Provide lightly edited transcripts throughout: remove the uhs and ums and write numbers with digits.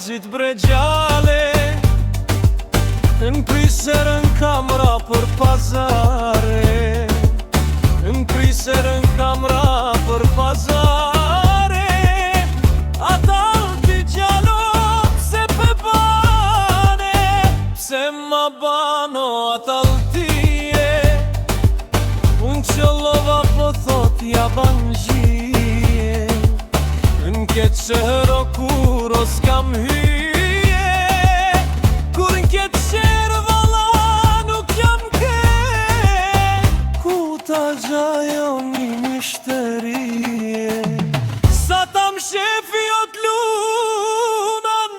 pajazit bregjale, n'priserën kamra për pazare, n'priserën kamra për pazare. Atal t'i gjalo pse pe bane, pse ma bano atal tije. Unë qëllova po thot ja ban gjije, n'ket qëro kur o s'kam hyje, kur n'ket qërë valla nuk jam ke, ku ta gjajo një mishtërije. Sa tam shefi o t'lunan,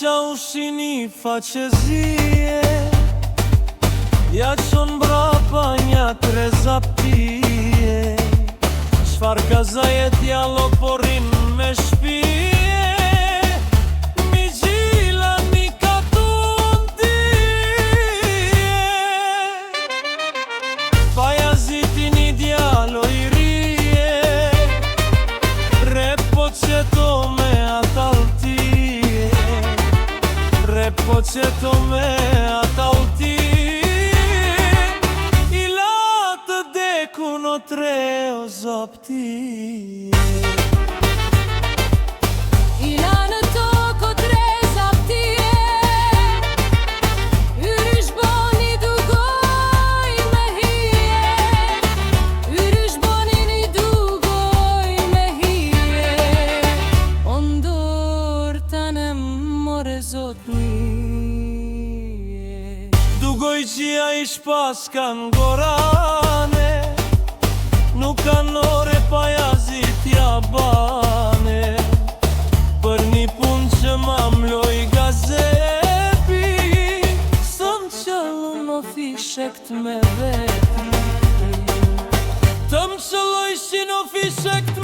qa ushini faqezije, ja qon brapa nja trezapije. Qfar kazajet jalo porin me shpije, mi gjila mi katun tije. Pajazitin i djalo i rije, repo qeto me atal tije, repo qeto me atal tije. Kuno tre o zaptije, ila në toko tre zaptije, yrysh boni dugoj me hije, yrysh boni një dugoj me hije. Ondor tanem more zotnije, dugoj qia ish pas kan gorane, nuk kanë ore pajazit ja bane, për një pun që ma mloj gazepi, sëm qëllë në fishekt me veti, të më qëlloj shi në fishekt